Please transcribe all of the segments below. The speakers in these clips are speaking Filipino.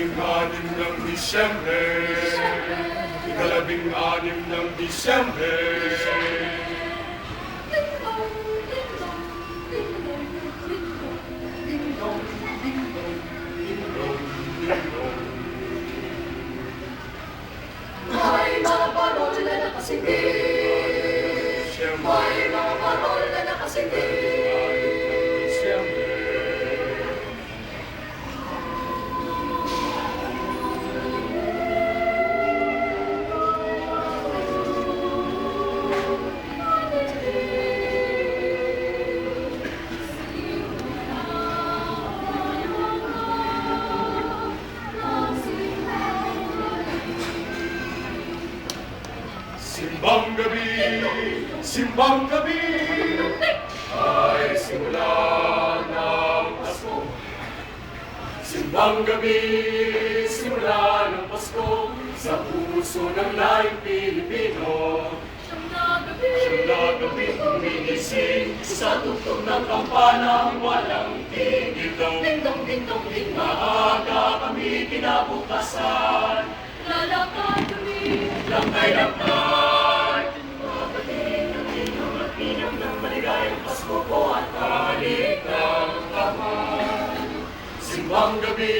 Ikalabing-anim ng Disyembre, ikalabing-anim ng Disyembre. May mga parol na nakasindi, may mga parol na nakasindi. Simbang gabi, simbang gabi, ay simula ng Pasko. Simbang gabi, simula ng Pasko, sa puso ng lahing Pilipino. Siyang na gabi, humigising sa tugtog ng kampanang walang tigil. Ding-dong, ding-dong, ding-dong. Maaga kami kinabukasan, Lalakad kami, langkay-langkay, mabati ng inyong at inyong ng maligayang Pasko ko at kahalik ng kamay. Simbang gabi,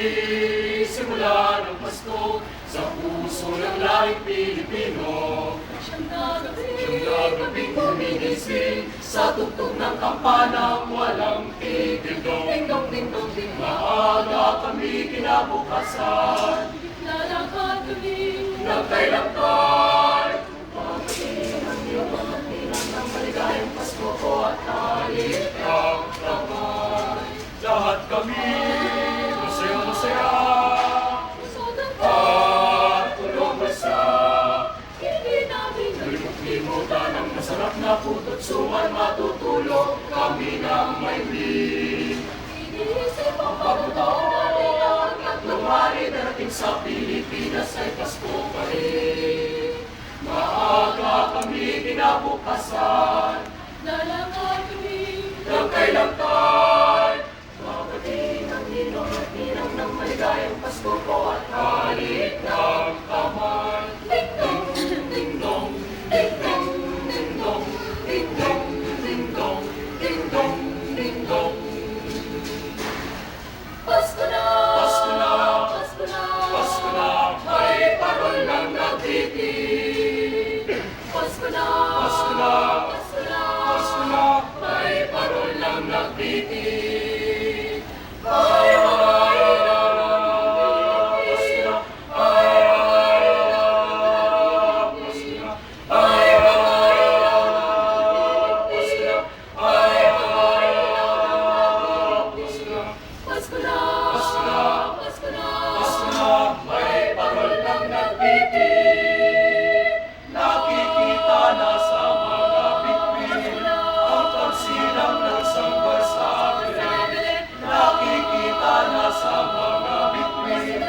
simula ng Pasko, sa puso ng lahing Pilipino. siyang nagabi, Siyang nagabing humigising sa tugtog ng kampanang walang tigil. ding-dong, ding-dong, ding-dong. Maaga kami kinabukasan, Lalakad kami, langkay-langkay, mabati ng iyong at inyong ng maligayang Pasko ko at kahalik ng kamay. Lahat kami masaya-masaya pusod ang at tulong-basa. hindi namin Limutan ang masarap na puto't suman, matutulog kami ng may win. iniisip ang Pagkutaon natin ang tatlong hari darating sa Pilipinas ay Pasko pa rin. Maaga kami kinabukasan, lalakad kami, langkay-langkay, mabati ng ninong at ninang ng maligayang Pasko ko at halik ng kamay. ding-dong, Ding-dong, ding-dong, ding-dong, ding-dong, ding-dong, ding-dong, ding-dong. Pasko na, Pasko na, Pasko na, Pasko na, may parol ng nagtitig. Pasko na, Pasko na, Pasko na, Pasko na, may parol ng nagtitig. Pasko na, Pasko na, Pasko na, Pasko na, may parol ng nagtitig. Nakikita na sa mga bituin ang pagsilang ng sanggol sa Belen. Nakikita na sa mga bituin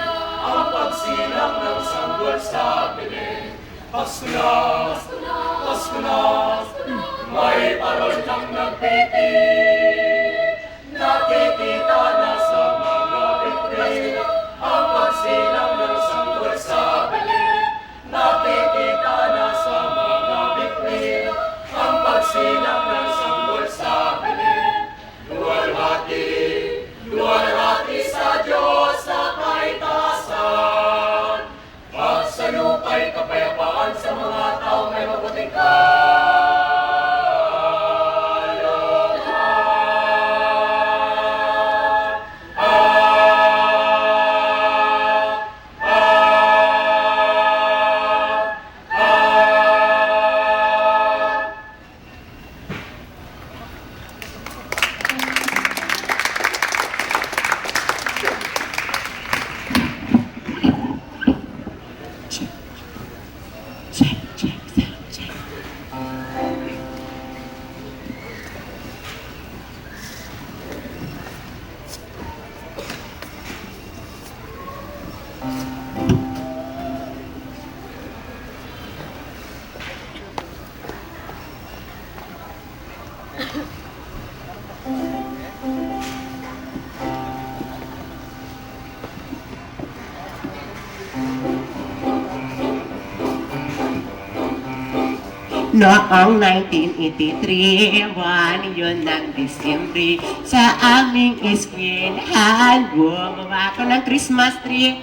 ang pagsilang ng sanggol sa Belen. Pasko na, Pasko na, Pasko na, may parol ng nagtitig. Nakikita na sa mga bituin ang pagsilang ng sanggol sa Belen. Nakikita na sa mga bituin ang pagsilang ng sanggol sa Belen. Luwalhati sa Diyos sa kaitasan, at sa lupa'y kapayapaan sa mga tao may Noong 1983, buwan yun ng Disyembre, sa aming eskwelahan, gumawa ko ng Christmas tree.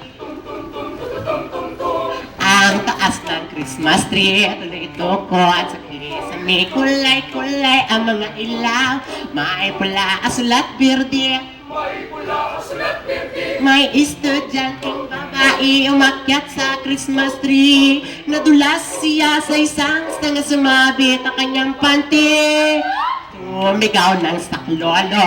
Ang taas ng Christmas tree, tuloy ito ko at sa may kulay-kulay ang mga ilaw. May pula, asul at birdi. May pula, asul at berde. May estudyanteng babae umakyat sa Christmas tree. Nadulas siya sa isang stanga, sumabit ang kanyang panty. Tumigaw ng saklolo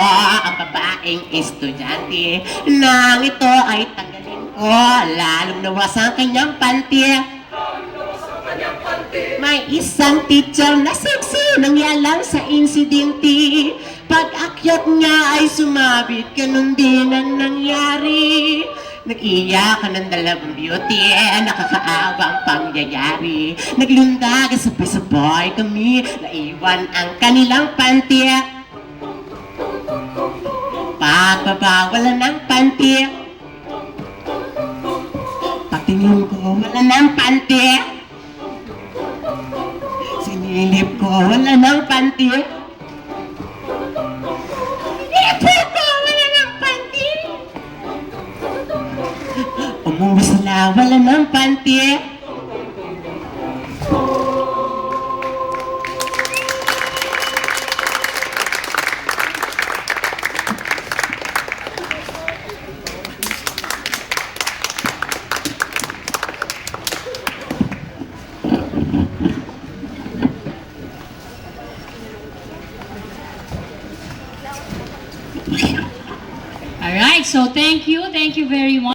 ang babaeng estudyante. Nang ito ay tanggalin ko, lalong nawas ang kanyang panty. May isang teacher na sexy nangyalang sa insidente. Pag-akyat niya ay sumabit, ganun din ang nangyari. Nag-iyak ng dalawang beauty, nakakaawang pangyayari. Naglundag sabay-sabay kami, naiwan ang kanilang panty. Pagbabawalan ng panty, patingin ko wala ng panty. Sinilip ko wala ng panty. Sinilip ko wala ng panty. Umuwi sila wala ng panty. All right, so thank you very much.